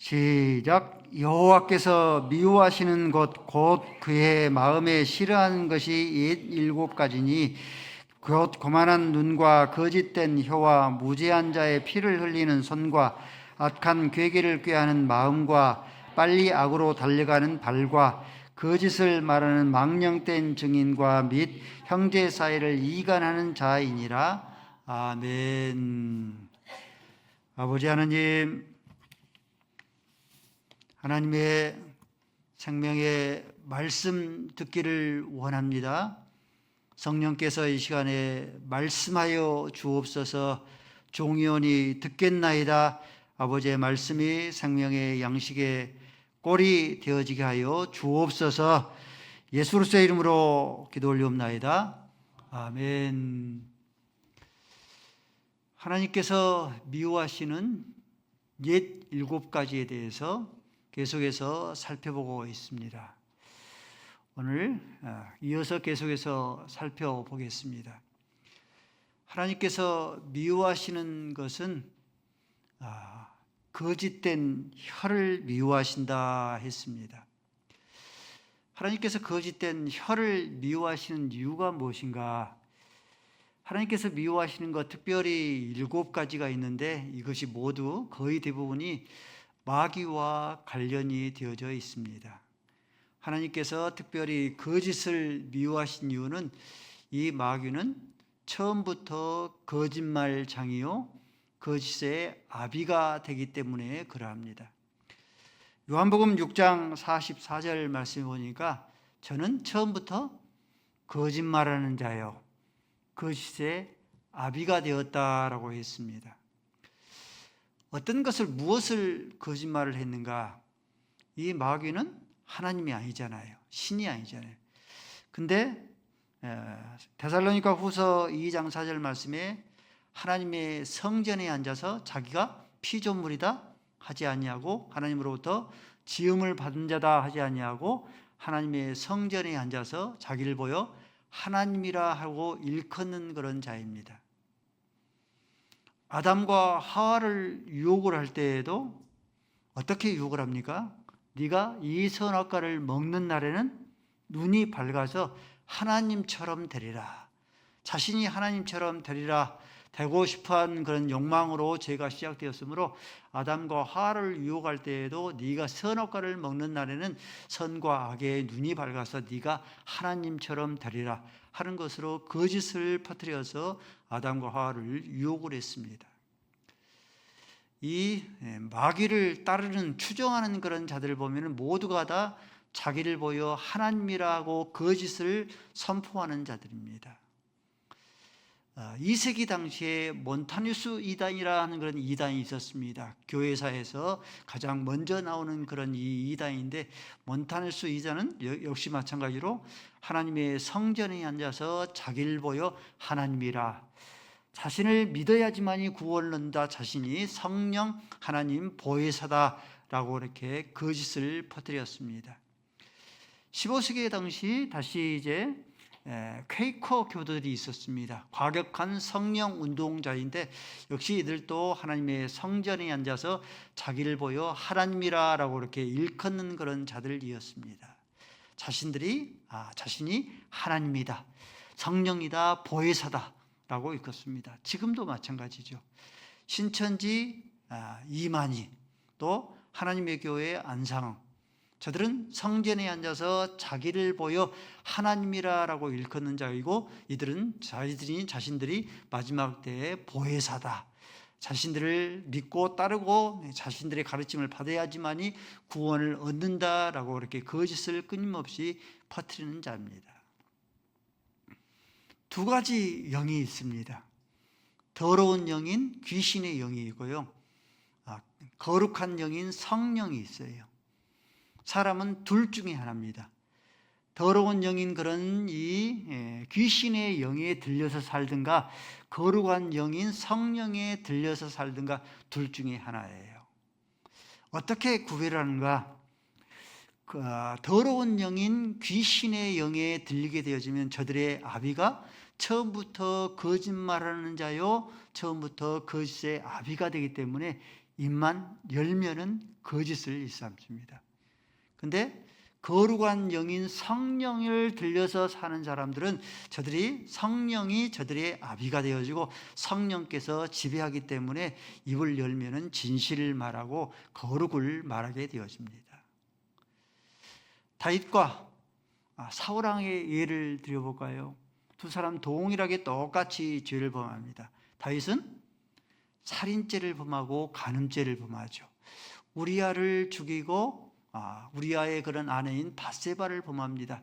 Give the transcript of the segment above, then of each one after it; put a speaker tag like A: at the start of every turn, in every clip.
A: 시작. 여호와께서 미워하시는 것 곧 그의 마음에 싫어하는 것이 일곱 가지니 곧 거만한 눈과 거짓된 혀와 무죄한 자의 피를 흘리는 손과 악한 괴계를 꾀하는 마음과 빨리 악으로 달려가는 발과 거짓을 말하는 망령된 증인과 및 형제 사이를 이간하는 자이니라. 아멘. 아버지 하나님, 하나님의 생명의 말씀 듣기를 원합니다. 성령께서 이 시간에 말씀하여 주옵소서. 종이오니 듣겠나이다. 아버지의 말씀이 생명의 양식의 꼴이 되어지게 하여 주옵소서. 예수 그리스도의 이름으로 기도 올리옵나이다. 아멘. 하나님께서 미워하시는 옛 일곱 가지에 대해서 계속해서 살펴보고 있습니다. 오늘 이어서 계속해서 살펴보겠습니다. 하나님께서 미워하시는 것은 거짓된 혀를 미워하신다 했습니다. 하나님께서 거짓된 혀를 미워하시는 이유가 무엇인가? 하나님께서 미워하시는 것 특별히 일곱 가지가 있는데 이것이 모두 거의 대부분이 마귀와 관련이 되어져 있습니다. 하나님께서 특별히 거짓을 미워하신 이유는 이 마귀는 처음부터 거짓말장이요 거짓의 아비가 되기 때문에 그러합니다. 요한복음 6장 44절 말씀해 보니까 저는 처음부터 거짓말하는 자요 거짓의 아비가 되었다라고 했습니다. 어떤 것을 무엇을 거짓말을 했는가? 이 마귀는 하나님이 아니잖아요. 신이 아니잖아요. 근데 데살로니가 후서 2장 4절 말씀에 하나님의 성전에 앉아서 자기가 피조물이다 하지 아니하고 하나님으로부터 지음을 받은 자다 하지 아니하고 하나님의 성전에 앉아서 자기를 보여 하나님이라 하고 일컫는 그런 자입니다. 아담과 하와를 유혹을 할 때에도 어떻게 유혹을 합니까? 네가 이 선악과를 먹는 날에는 눈이 밝아서 하나님처럼 되리라. 자신이 하나님처럼 되리라 되고 싶어한 그런 욕망으로 죄가 시작되었으므로 아담과 하와를 유혹할 때에도 네가 선악과를 먹는 날에는 선과 악의 눈이 밝아서 네가 하나님처럼 되리라 하는 것으로 거짓을 퍼뜨려서 아담과 하와를 유혹을 했습니다. 이 마귀를 따르는 추종하는 그런 자들을 보면 모두가 다 자기를 보여 하나님이라고 거짓을 선포하는 자들입니다. 2세기 당시에 몬타뉴스 이단이라는 그런 이단이 있었습니다. 교회사에서 가장 먼저 나오는 그런 이 이단인데 몬타뉴스 이단은 역시 마찬가지로 하나님의 성전에 앉아서 자기를 보여 하나님이라 자신을 믿어야지만이 구원을 얻는다. 자신이 성령 하나님 보혜사다라고 이렇게 거짓을 퍼뜨렸습니다. 15세기 당시 다시 이제 퀘이커 교도들이 있었습니다. 과격한 성령 운동자인데 역시 이들도 하나님의 성전에 앉아서 자기를 보여 하나님이라고 이렇게 일컫는 그런 자들이었습니다. 자신이 하나님이다, 성령이다, 보혜사다 라고 일컫습니다. 지금도 마찬가지죠. 신천지 이만희 또 하나님의 교회 안상흥 저들은 성전에 앉아서 자기를 보여 하나님이라고 일컫는 자이고 이들은 자신들이 마지막 때의 보혜사다. 자신들을 믿고 따르고 자신들의 가르침을 받아야지만이 구원을 얻는다라고 이렇게 거짓을 끊임없이 퍼뜨리는 자입니다. 두 가지 영이 있습니다. 더러운 영인 귀신의 영이 있고요. 거룩한 영인 성령이 있어요. 사람은 둘 중에 하나입니다. 더러운 영인 그런 이 귀신의 영에 들려서 살든가 거룩한 영인 성령에 들려서 살든가 둘 중에 하나예요. 어떻게 구별을 하는가? 더러운 영인 귀신의 영에 들리게 되어지면 저들의 아비가 처음부터 거짓말하는 자요 처음부터 거짓의 아비가 되기 때문에 입만 열면은 거짓을 일삼습니다. 근데 거룩한 영인 성령을 들려서 사는 사람들은 성령이 저들의 아비가 되어지고 성령께서 지배하기 때문에 입을 열면은 진실을 말하고 거룩을 말하게 되어집니다. 다윗과 사울 왕의 예를 드려볼까요? 두 사람 동일하게 똑같이 죄를 범합니다. 다윗은 살인죄를 범하고 간음죄를 범하죠. 우리아를 죽이고 우리아의 그런 아내인 바세바를 범합니다.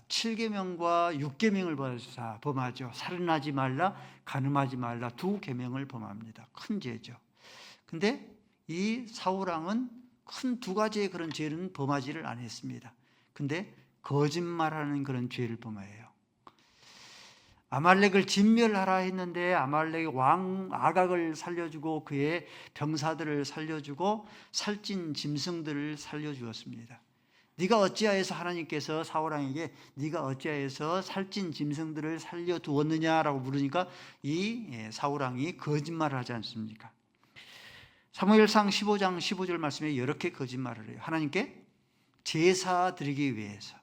A: 7계명과 6계명을 범하죠. 살인하지 말라, 간음하지 말라 두 계명을 범합니다. 큰 죄죠. 근데 이 사울왕은 큰 두 가지의 그런 죄는 범하지를 않았습니다. 근데 거짓말하는 그런 죄를 범해요. 아말렉을 진멸하라 했는데 아말렉 왕 아각을 살려주고 그의 병사들을 살려주고 살찐 짐승들을 살려주었습니다. 네가 어찌하여서 하나님께서 사울왕에게 네가 어찌하여서 살찐 짐승들을 살려두었느냐라고 물으니까 이 사울왕이 거짓말을 하지 않습니까? 사무엘상 15장 15절 말씀에 이렇게 거짓말을 해요. 하나님께 제사 드리기 위해서,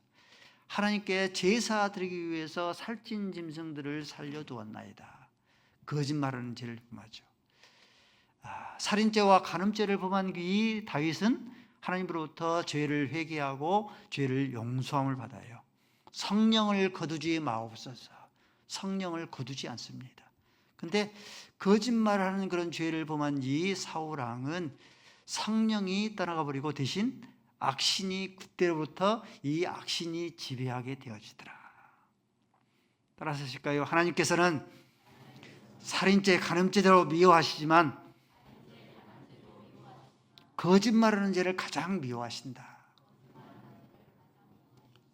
A: 하나님께 제사 드리기 위해서 살찐 짐승들을 살려두었나이다. 거짓말하는 죄를 범하죠. 살인죄와 간음죄를 범한 이 다윗은 하나님으로부터 죄를 회개하고 죄를 용서함을 받아요. 성령을 거두지 마옵소서. 성령을 거두지 않습니다. 근데 거짓말하는 그런 죄를 범한 이 사울왕은 성령이 떠나가 버리고 대신 악신이 그때로부터 이 악신이 지배하게 되어지더라. 따라서 하실까요? 하나님께서는 살인죄, 간음죄대로 미워하시지만 거짓말하는 죄를 가장 미워하신다.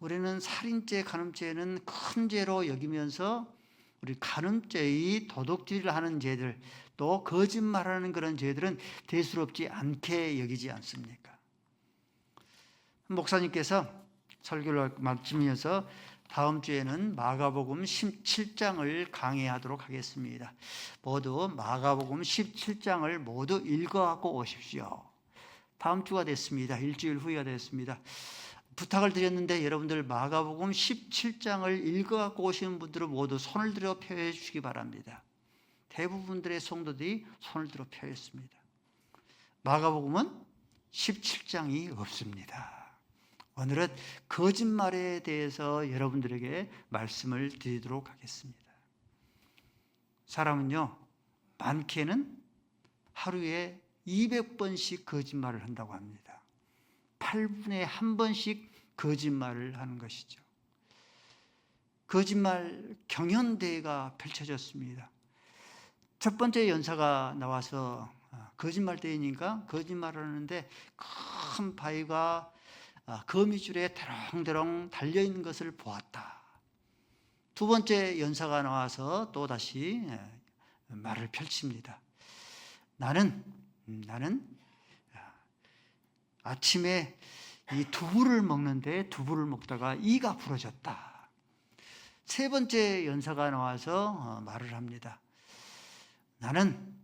A: 우리는 살인죄, 간음죄는 큰 죄로 여기면서 우리 간음죄의 도둑질을 하는 죄들, 또 거짓말하는 그런 죄들은 대수롭지 않게 여기지 않습니까? 목사님께서 설교를 마치면서 다음 주에는 마가복음 17장을 강의하도록 하겠습니다. 모두 마가복음 17장을 모두 읽어갖고 오십시오. 다음 주가 됐습니다. 일주일 후가 됐습니다. 부탁을 드렸는데 여러분들 마가복음 17장을 읽어갖고 오시는 분들은 모두 손을 들어 표해 주시기 바랍니다. 대부분들의 성도들이 손을 들어 표했습니다. 마가복음은 17장이 없습니다. 오늘은 거짓말에 대해서 여러분들에게 말씀을 드리도록 하겠습니다. 사람은요, 많게는 하루에 200번씩 거짓말을 한다고 합니다. 8분에 1번씩 거짓말을 하는 것이죠. 거짓말 경연대회가 펼쳐졌습니다. 첫 번째 연사가 나와서 거짓말 대회니까 거짓말을 하는데 큰 바위가 거미줄에 대롱대롱 달려있는 것을 보았다. 두 번째 연사가 나와서 또다시 말을 펼칩니다. 나는 아침에 이 두부를 먹는데 두부를 먹다가 이가 부러졌다. 세 번째 연사가 나와서 말을 합니다. 나는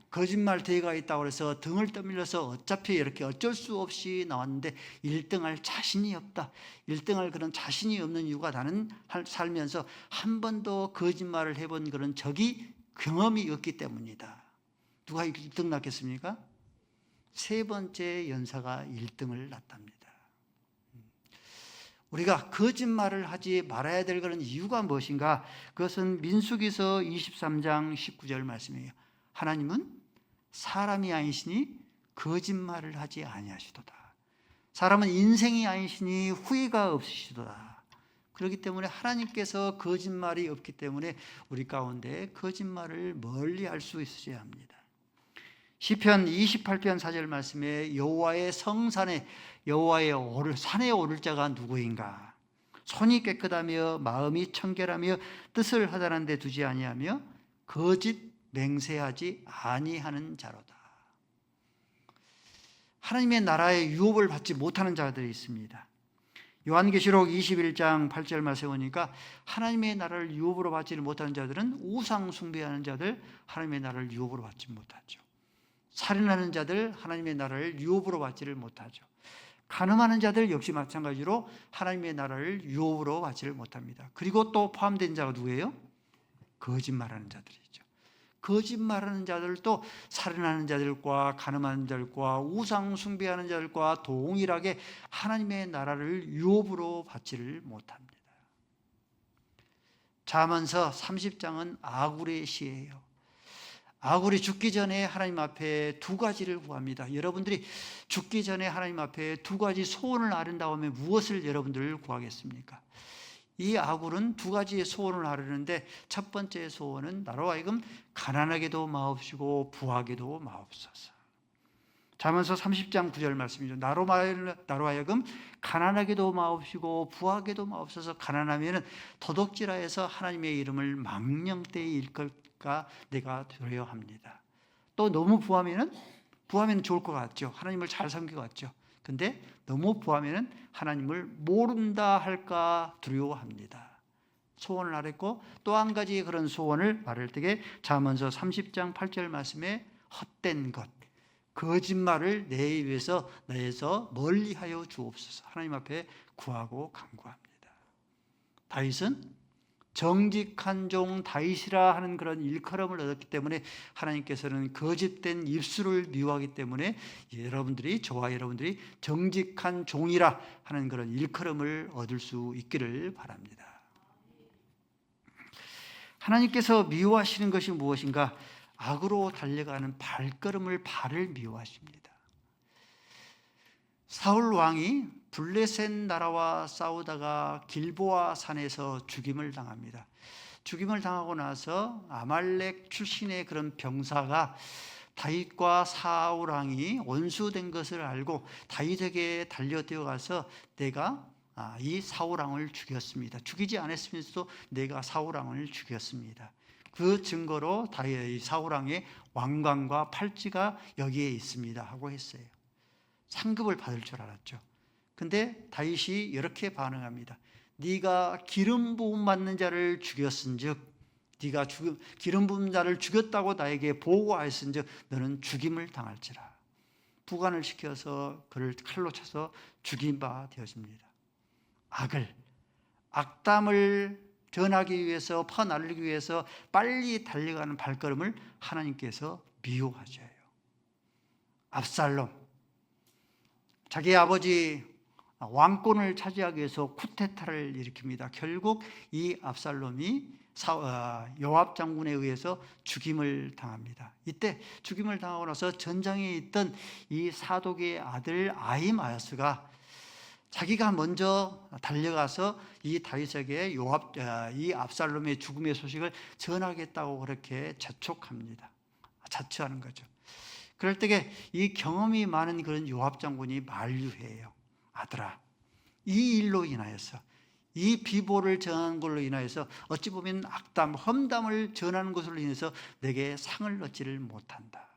A: 거짓말 대회가 있다고 해서 등을 떠밀려서 어차피 이렇게 어쩔 수 없이 나왔는데 1등할 자신이 없다. 1등할 그런 자신이 없는 이유가 나는 살면서 한 번도 거짓말을 해본 그런 적이 경험이 없기 때문이다. 누가 1등 났겠습니까? 세 번째 연사가 1등을 났답니다. 우리가 거짓말을 하지 말아야 될 그런 이유가 무엇인가? 그것은 민수기서 23장 19절 말씀이에요. 하나님은 사람이 아니시니 거짓말을 하지 아니하시도다. 사람은 인생이 아니시니 후회가 없으시도다. 그렇기 때문에 하나님께서 거짓말이 없기 때문에 우리 가운데 거짓말을 멀리할 수 있어야 합니다. 시편 28편 4절 말씀에 여호와의 성산에 여호와의 산에 오를 자가 누구인가? 손이 깨끗하며 마음이 청결하며 뜻을 하다는 데 두지 아니하며 거짓 맹세하지 아니하는 자로다. 하나님의 나라의 유업을 받지 못하는 자들이 있습니다. 요한계시록 21장 8절 말씀에 보니까 하나님의 나라를 유업으로 받지 못하는 자들은 우상 숭배하는 자들, 하나님의 나라를 유업으로 받지 못하죠. 살인하는 자들 하나님의 나라를 유업으로 받지를 못하죠. 간음하는 자들 역시 마찬가지로 하나님의 나라를 유업으로 받지를 못합니다. 그리고 또 포함된 자가 누구예요? 거짓말하는 자들이죠. 거짓말하는 자들도 살인하는 자들과 간음하는 자들과 우상 숭배하는 자들과 동일하게 하나님의 나라를 유업으로 받지를 못합니다. 잠언서 30장은 아굴의 시예요. 아굴이 죽기 전에 하나님 앞에 두 가지를 구합니다. 여러분들이 죽기 전에 하나님 앞에 두 가지 소원을 아른다면 무엇을 여러분들 구하겠습니까? 이 아굴은 두 가지의 소원을 아르는데 첫 번째 소원은 나로 하여금 가난하게도 마옵시고 부하게도 마옵소서. 잠언서 30장 9절 말씀이죠. 나로 하여금 가난하게도 마옵시고 부하게도 마옵소서. 가난하면은 도둑질하여서 하나님의 이름을 망령되이 일컬까 내가 두려워합니다. 또 너무 부하면 좋을 것 같죠. 하나님을 잘 섬길 것 같죠. 근데 너무 부하면 하나님을 모른다 할까 두려워합니다. 소원을 아랬고 또 한 가지 그런 소원을 말할 때에 잠언서 30장 8절 말씀에 헛된 것, 거짓말을 내 입에서 내에서 멀리하여 주옵소서. 하나님 앞에 구하고 간구합니다. 다윗은 정직한 종 다윗이라 하는 그런 일컬음을 얻었기 때문에 하나님께서는 거짓된 입술을 미워하기 때문에 저와 여러분들이 정직한 종이라 하는 그런 일컬음을 얻을 수 있기를 바랍니다. 하나님께서 미워하시는 것이 무엇인가? 악으로 달려가는 발을 미워하십니다. 사울 왕이 블레셋 나라와 싸우다가 길보아 산에서 죽임을 당합니다. 죽임을 당하고 나서 아말렉 출신의 그런 병사가 다윗과 사울 왕이 원수된 것을 알고 다윗에게 달려들어가서 내가 이 사울 왕을 죽였습니다. 죽이지 않았으면서도 내가 사울 왕을 죽였습니다. 그 증거로 다윗 사울 왕의 왕관과 팔찌가 여기에 있습니다 하고 했어요. 상급을 받을 줄 알았죠. 근데 다윗이 이렇게 반응합니다. 네가 기름 부음 받는 자를 죽였은즉, 네가 기름 부음 자를 죽였다고 나에게 보고하였은즉 너는 죽임을 당할지라. 부관을 시켜서 그를 칼로 쳐서 죽인 바 되었습니다. 악담을 전하기 위해서 퍼날리기 위해서 빨리 달려가는 발걸음을 하나님께서 미워하셔요. 압살롬, 자기 아버지 왕권을 차지하기 위해서 쿠데타를 일으킵니다. 결국 이 압살롬이 요압 장군에 의해서 죽임을 당합니다. 이때 죽임을 당하고 나서 전장에 있던 이 사독의 아들 아히마아스가 자기가 먼저 달려가서 이 다윗에게 이 압살롬의 죽음의 소식을 전하겠다고 그렇게 자촉합니다. 자처하는 거죠. 그럴 때에 이 경험이 많은 그런 요압 장군이 만류해요. 아들아, 이 일로 인하여서, 이 비보를 전하는 걸로 인하여서 어찌 보면 악담, 험담을 전하는 것으로 인해서 내게 상을 얻지를 못한다.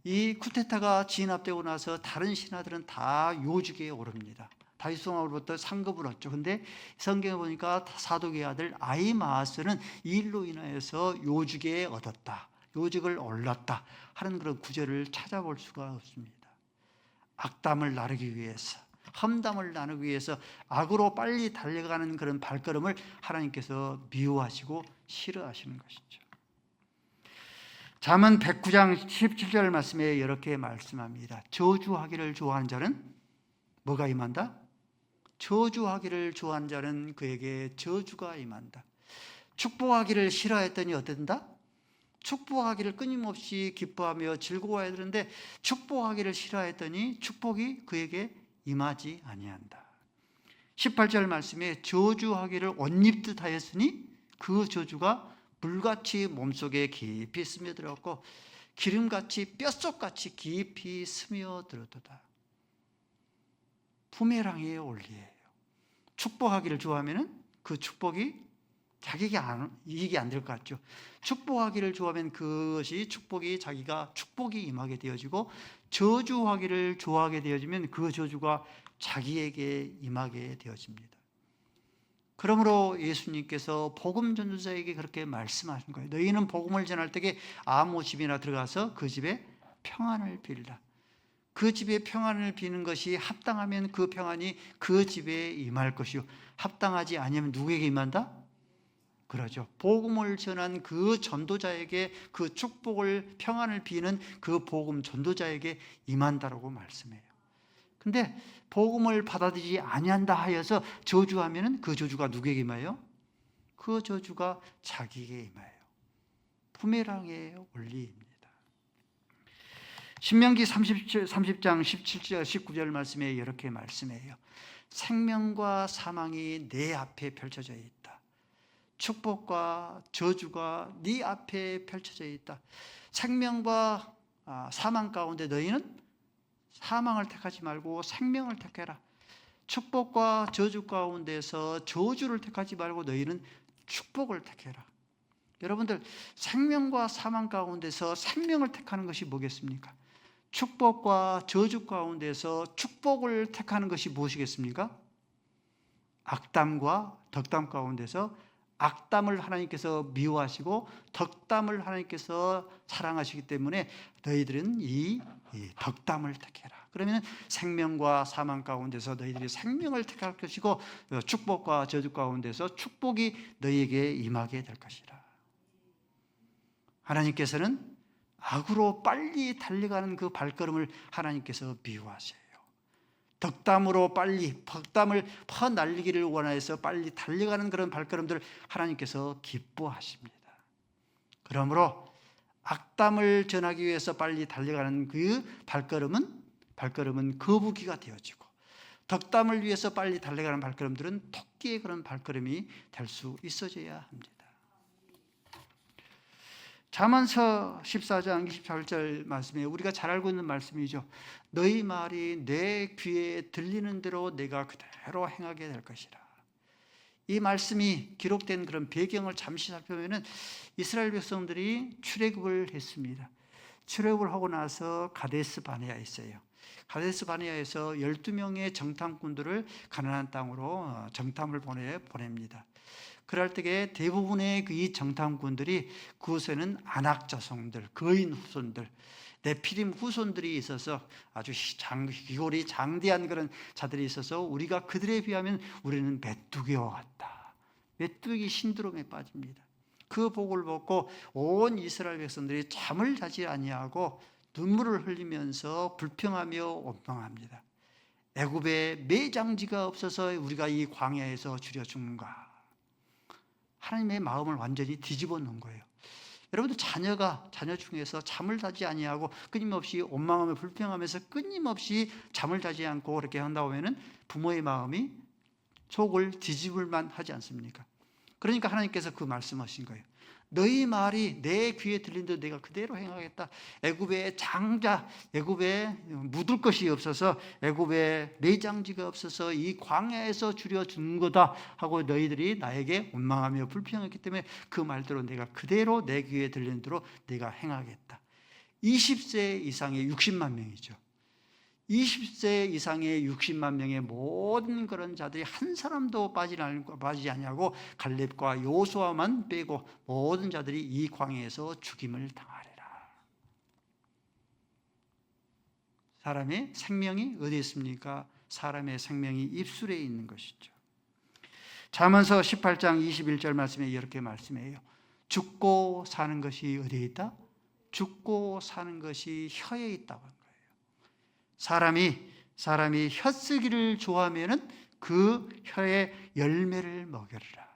A: 이 쿠데타가 진압되고 나서 다른 신하들은 다 요직에 오릅니다. 다윗 왕으로부터 상급을 얻죠. 근데 성경에 보니까 사독의 아들 아히마아스는 이 일로 인하여서 요직에 얻었다, 요직을 올랐다 하는 그런 구절을 찾아볼 수가 없습니다. 악담을 나누기 위해서, 험담을 나누기 위해서 악으로 빨리 달려가는 그런 발걸음을 하나님께서 미워하시고 싫어하시는 것이죠. 잠언 109장 17절 말씀에 이렇게 말씀합니다. 저주하기를 좋아하는 자는 뭐가 임한다? 저주하기를 좋아하는 자는 그에게 저주가 임한다. 축복하기를 싫어했더니 어떻다? 축복하기를 끊임없이 기뻐하며 즐거워해야 되는데 축복하기를 싫어했더니 축복이 그에게 임하지 아니한다. 18절 말씀에 저주하기를 옷 입듯 하였으니 그 저주가 물같이 몸속에 깊이 스며들었고 기름같이 뼛속같이 깊이 스며들었도다. 부메랑의 원리예요. 축복하기를 좋아하면 그 축복이 자기에게 이익이 안 될 것 같죠. 축복하기를 좋아하면 그것이 자기가 축복이 임하게 되어지고, 저주하기를 좋아하게 되어지면 그 저주가 자기에게 임하게 되어집니다. 그러므로 예수님께서 복음 전도자에게 그렇게 말씀하신 거예요. 너희는 복음을 전할 때에 아무 집이나 들어가서 그 집에 평안을 빌라. 그 집에 평안을 비는 것이 합당하면 그 평안이 그 집에 임할 것이요, 합당하지 아니하면 누구에게 임한다? 그러죠. 복음을 전한 그 전도자에게 그 축복을, 평안을 비는 그 복음 전도자에게 임한다라고 말씀해요. 근데 복음을 받아들이지 아니한다 하여서 저주하면은 그 저주가 누구에게 임해요? 그 저주가 자기에게 임해요. 부메랑의 원리입니다. 신명기 30장 17절 19절 말씀에 이렇게 말씀해요. 생명과 사망이 내 앞에 펼쳐져 있다. 축복과 저주가 네 앞에 펼쳐져 있다. 생명과 사망 가운데 너희는 사망을 택하지 말고 생명을 택해라. 축복과 저주 가운데서 저주를 택하지 말고 너희는 축복을 택해라. 여러분들, 생명과 사망 가운데서 생명을 택하는 것이 뭐겠습니까? 축복과 저주 가운데서 축복을 택하는 것이 무엇이겠습니까? 악담과 덕담 가운데서 악담을 하나님께서 미워하시고 덕담을 하나님께서 사랑하시기 때문에 너희들은 이 덕담을 택해라. 그러면 생명과 사망 가운데서 너희들이 생명을 택할 것이고, 축복과 저주 가운데서 축복이 너희에게 임하게 될 것이라. 하나님께서는 악으로 빨리 달려가는 그 발걸음을 하나님께서 미워하세요. 덕담으로 빨리, 덕담을 퍼날리기를 원하여서 빨리 달려가는 그런 발걸음들 하나님께서 기뻐하십니다. 그러므로 악담을 전하기 위해서 빨리 달려가는 그 발걸음은 거북이가 되어지고, 덕담을 위해서 빨리 달려가는 발걸음들은 토끼의 그런 발걸음이 될 수 있어져야 합니다. 잠언서 14장 28절 말씀에 우리가 잘 알고 있는 말씀이죠. 너희 말이 내 귀에 들리는 대로 내가 그대로 행하게 될 것이라. 이 말씀이 기록된 그런 배경을 잠시 살펴보면 이스라엘 백성들이 출애굽을 했습니다. 출애굽을 하고 나서 가데스 바네아에 있어요. 가데스 바네아에서 12명의 정탐꾼들을 가나안 땅으로 정탐을 보냅니다. 그럴 때에 대부분의 이 정탐꾼들이 그곳에는 아낙 자손들, 거인 후손들, 네피림 후손들이 있어서 아주 기골이 장대한 그런 자들이 있어서 우리가 그들에 비하면 우리는 메뚜기와 같다. 메뚜기 신드롬에 빠집니다. 그 복을 받고 온 이스라엘 백성들이 잠을 자지 아니하고 눈물을 흘리면서 불평하며 원망합니다. 애굽에 매장지가 없어서 우리가 이 광야에서 죽여 죽는가. 하나님의 마음을 완전히 뒤집어 놓은 거예요. 여러분들 자녀 중에서 잠을 자지 아니하고 끊임없이 원망하며 불평하면서 끊임없이 잠을 자지 않고 그렇게 한다고 하면은 부모의 마음이 속을 뒤집을만 하지 않습니까? 그러니까 하나님께서 그 말씀하신 거예요. 너희 말이 내 귀에 들린대로 내가 그대로 행하겠다. 애굽에 묻을 것이 없어서, 애굽에 매장지가 없어서 이 광야에서 줄여 준 거다 하고 너희들이 나에게 원망하며 불평했기 때문에 그 말대로 내가 그대로 내 귀에 들리는 대로 내가 행하겠다. 20세 이상의 60만 명이죠. 20세 이상의 60만 명의 모든 그런 자들이 한 사람도 빠지지 아니하고 갈렙과 요수아만 빼고 모든 자들이 이 광야에서 죽임을 당하리라. 사람의 생명이 어디에 있습니까? 사람의 생명이 입술에 있는 것이죠. 잠언서 18장 21절 말씀에 이렇게 말씀해요. 죽고 사는 것이 어디에 있다? 죽고 사는 것이 혀에 있다고. 사람이 혀쓰기를 좋아하면은 그 혀의 열매를 먹으리라.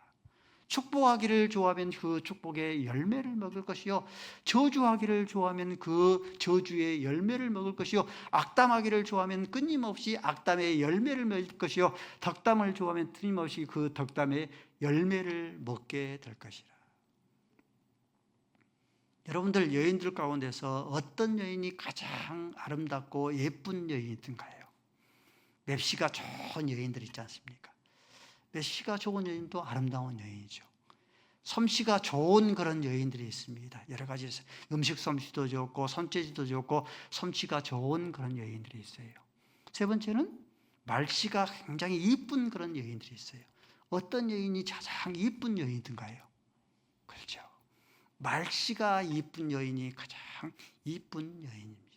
A: 축복하기를 좋아하면 그 축복의 열매를 먹을 것이요, 저주하기를 좋아하면 그 저주의 열매를 먹을 것이요, 악담하기를 좋아하면 끊임없이 악담의 열매를 먹을 것이요, 덕담을 좋아하면 끊임없이 그 덕담의 열매를 먹게 될 것이라. 여러분들, 여인들 가운데서 어떤 여인이 가장 아름답고 예쁜 여인이든가요? 맵시가 좋은 여인들 있지 않습니까? 맵시가 좋은 여인도 아름다운 여인이죠. 솜씨가 좋은 그런 여인들이 있습니다. 여러 가지 음식 솜씨도 좋고 손재주도 좋고 솜씨가 좋은 그런 여인들이 있어요. 세 번째는 말씨가 굉장히 이쁜 그런 여인들이 있어요. 어떤 여인이 가장 이쁜 여인인가요? 그렇죠. 말씨가 이쁜 여인이 가장 이쁜 여인입니다.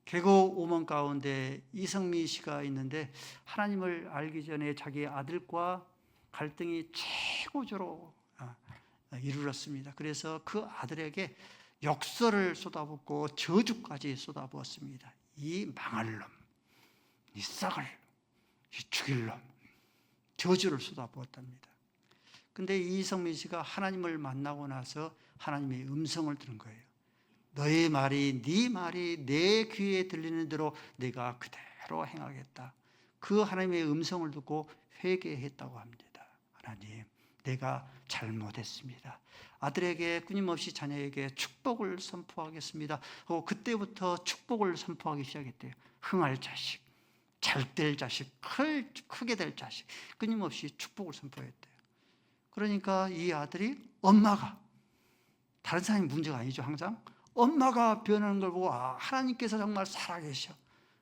A: 계곡 오먼 가운데 이성미 씨가 있는데 하나님을 알기 전에 자기 아들과 갈등이 최고조로 이르렀습니다. 그래서 그 아들에게 욕설을 쏟아붓고 저주까지 쏟아부었습니다. 이 망할 놈, 이 썩을, 이 죽일 놈, 저주를 쏟아부었답니다. 근데 이성민 씨가 하나님을 만나고 나서 하나님의 음성을 들은 거예요. 너의 말이, 네 말이 내 귀에 들리는 대로 내가 그대로 행하겠다. 그 하나님의 음성을 듣고 회개했다고 합니다. 하나님, 내가 잘못했습니다. 아들에게 끊임없이 자녀에게 축복을 선포하겠습니다. 그때부터 축복을 선포하기 시작했대요. 흥할 자식, 잘 될 자식, 크게 될 자식, 끊임없이 축복을 선포했대요. 그러니까 이 아들이 엄마가, 다른 사람이 문제가 아니죠. 항상 엄마가 변하는 걸 보고 하나님께서 정말 살아계셔.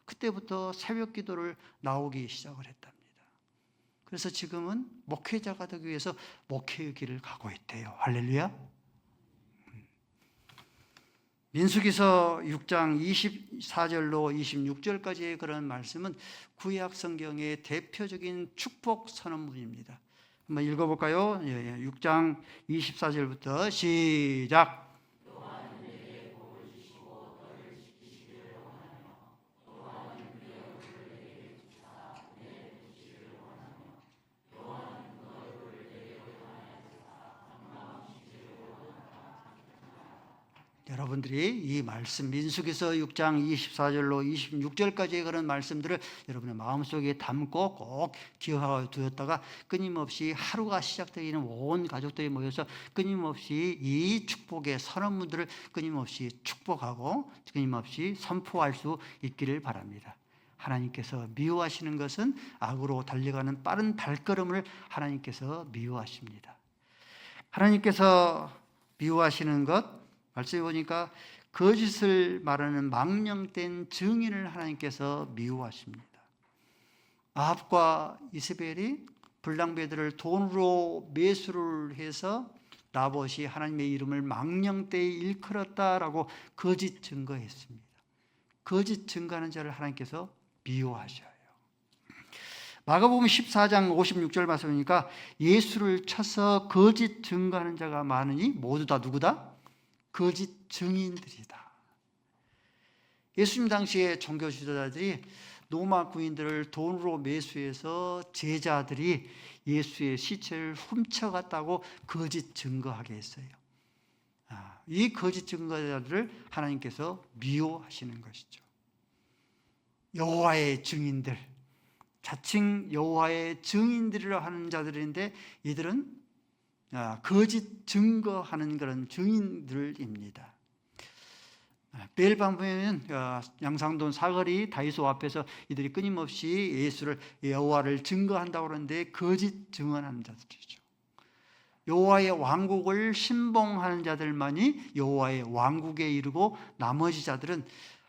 A: 그때부터 새벽 기도를 나오기 시작을 했답니다. 그래서 지금은 목회자가 되기 위해서 목회의 길을 가고 있대요. 할렐루야. 민수기서 6장 24절로 26절까지의 그런 말씀은 구약 성경의 대표적인 축복 선언문입니다. 한번 읽어볼까요? 6장 24절부터 시작. 여러분들이 이 말씀 민수기서 6장 24절로 26절까지의 그런 말씀들을 여러분의 마음속에 담고 꼭 기억하고 두었다가 끊임없이 하루가 시작되기는 온 가족들이 모여서 끊임없이 이 축복의 선언문들을 끊임없이 축복하고 끊임없이 선포할 수 있기를 바랍니다. 하나님께서 미워하시는 것은 악으로 달려가는 빠른 발걸음을 하나님께서 미워하십니다. 하나님께서 미워하시는 것, 말씀해 보니까 거짓을 말하는 망령된 증인을 하나님께서 미워하십니다. 아합과 이세벨이 불량배들을 돈으로 매수를 해서 나봇이 하나님의 이름을 망령되이 일컬었다라고 거짓 증거했습니다. 거짓 증거하는 자를 하나님께서 미워하셔요. 마가복음 14장 56절 말씀이니까 예수를 쳐서 거짓 증거하는 자가 많으니 모두 다 누구다? 거짓 증인들이다. 예수님 당시에 종교 지도자들이 로마 군인들을 돈으로 매수해서 제자들이 예수의 시체를 훔쳐갔다고 거짓 증거하게 했어요. 이 거짓 증거자들을 하나님께서 미워하시는 것이죠. 여호와의 증인들, 자칭 여호와의 증인들이라 하는 자들인데 이들은 거짓 증거하는 그런 증인들입니다. 베일방 보면 양상돈 사거리 다이소 앞에서 이들이 끊임없이 예수를 여호와를 증거한다고 하는데 거짓 증언하는 자들이죠. 여호와의 왕국을 신봉하는 자들만이 여호와의 왕국에 이르고 나머지 자들은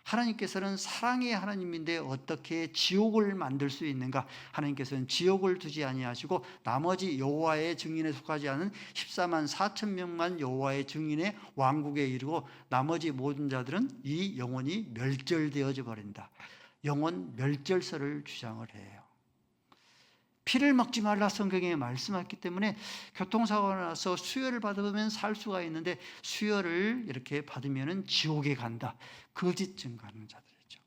A: 하나님께서는 사랑의 하나님인데 어떻게 지옥을 만들 수 있는가? 하나님께서는 지옥을 두지 아니하시고 나머지 여호와의 증인에 속하지 않은 14만 4천 명만 여호와의 증인의 왕국에 이르고 나머지 모든 자들은 이 영혼이 멸절되어져 버린다. 영혼 멸절설을 주장을 해요. 피를 먹지 말라 성경에 말씀했기 때문에 교통사고가 나서 수혈을 받으면 살 수가 있는데 수혈을 이렇게 받으면 지옥에 간다. 거짓 증거하는 자들이죠.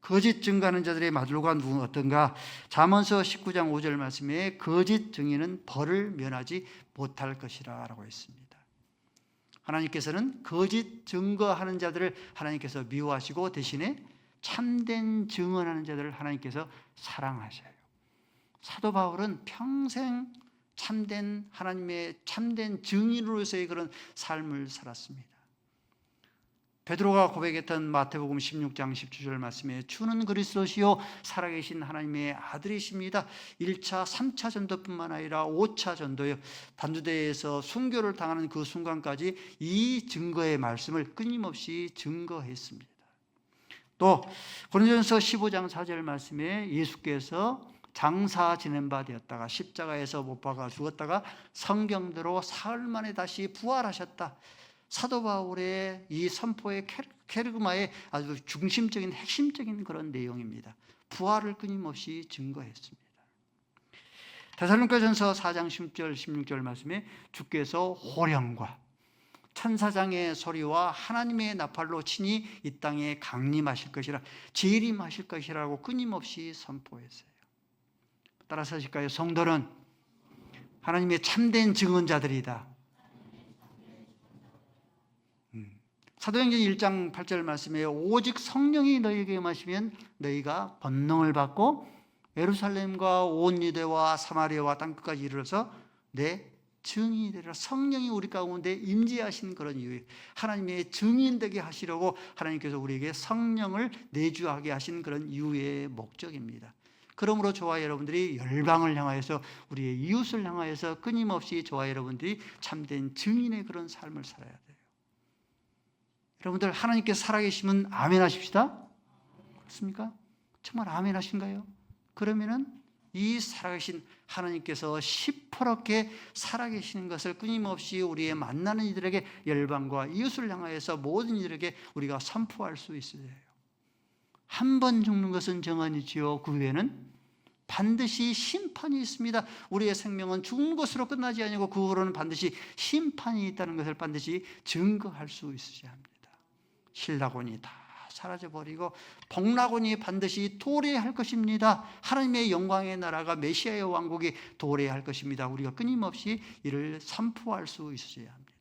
A: 거짓 증거하는 자들의 마들로가 누군 어떤가? 잠언서 19장 5절 말씀에 거짓 증인은 벌을 면하지 못할 것이라 라고 했습니다. 하나님께서는 거짓 증거하는 자들을 하나님께서 미워하시고 대신에 참된 증언하는 자들을 하나님께서 사랑하셔요. 사도 바울은 평생 참된 하나님의 참된 증인으로서의 그런 삶을 살았습니다. 베드로가 고백했던 마태복음 16장 17절 말씀에 주는 그리스도시요 살아계신 하나님의 아들이십니다. 1차, 3차 전도뿐만 아니라 5차 전도요. 단두대에서 순교를 당하는 그 순간까지 이 증거의 말씀을 끊임없이 증거했습니다. 또 고린도전서 15장 4절 말씀에 예수께서 장사 지낸 바 되었다가 십자가에서 못 박아 죽었다가 성경대로 사흘 만에 다시 부활하셨다. 사도 바울의 이 선포의 케르그마의 아주 중심적인 핵심적인 그런 내용입니다. 부활을 끊임없이 증거했습니다. 데살로니가전서 4장 10절 16절 말씀에 주께서 호령과 천사장의 소리와 하나님의 나팔로 친히 이 땅에 강림하실 것이라, 재림하실 것이라고 끊임없이 선포했어요. 따라서 하실까요? 성도는 하나님의 참된 증언자들이다. 사도행전 1장 8절 말씀에 오직 성령이 너희에게 임하시면 너희가 권능을 받고 예루살렘과 온 유대와 사마리아와 땅끝까지 이르러서 내 증인이 되리라. 성령이 우리 가운데 임재하신 그런 이유예요. 하나님의 증인되게 하시려고 하나님께서 우리에게 성령을 내주하게 하신 그런 이유의 목적입니다. 그러므로 저와 여러분들이 열방을 향하여서 우리의 이웃을 향하여서 끊임없이 저와 여러분들이 참된 증인의 그런 삶을 살아야 돼요. 여러분들 하나님께서 살아계시면 아멘 하십시다. 그렇습니까? 정말 아멘 하신가요? 그러면은 이 살아계신 하나님께서 시퍼렇게 살아계시는 것을 끊임없이 우리의 만나는 이들에게, 열방과 이웃을 향하여서 모든 이들에게 우리가 선포할 수 있어야 해요. 한 번 죽는 것은 정언이지요. 그 후에는 반드시 심판이 있습니다. 우리의 생명은 죽은 것으로 끝나지 아니고 그 후로는 반드시 심판이 있다는 것을 반드시 증거할 수 있어야 합니다. 신라곤이 다 사라져버리고 복라곤이 반드시 도래할 것입니다. 하나님의 영광의 나라가, 메시아의 왕국이 도래할 것입니다. 우리가 끊임없이 이를 선포할 수 있어야 합니다.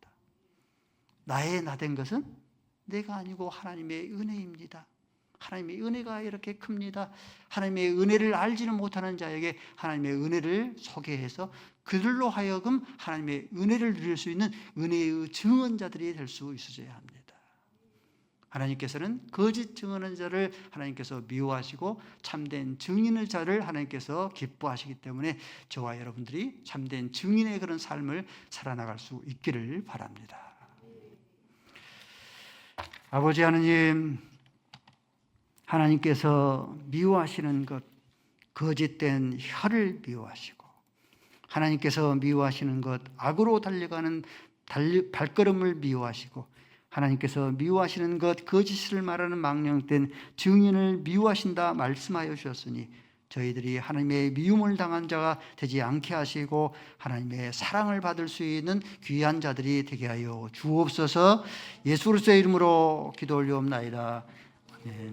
A: 나의 나된 것은 내가 아니고 하나님의 은혜입니다. 하나님의 은혜가 이렇게 큽니다. 하나님의 은혜를 알지는 못하는 자에게 하나님의 은혜를 소개해서 그들로 하여금 하나님의 은혜를 누릴 수 있는 은혜의 증언자들이 될 수 있어야 합니다. 하나님께서는 거짓 증언하는 자를 하나님께서 미워하시고 참된 증인의 자를 하나님께서 기뻐하시기 때문에 저와 여러분들이 참된 증인의 그런 삶을 살아나갈 수 있기를 바랍니다. 아버지 하나님, 하나님께서 미워하시는 것, 거짓된 혀를 미워하시고, 하나님께서 미워하시는 것, 악으로 달려가는 발걸음을 미워하시고, 하나님께서 미워하시는 것, 거짓을 말하는 망령된 증인을 미워하신다 말씀하여 주셨으니 저희들이 하나님의 미움을 당한 자가 되지 않게 하시고 하나님의 사랑을 받을 수 있는 귀한 자들이 되게 하여 주옵소서. 예수 그리스도의 이름으로 기도 올리옵나이다. 아멘.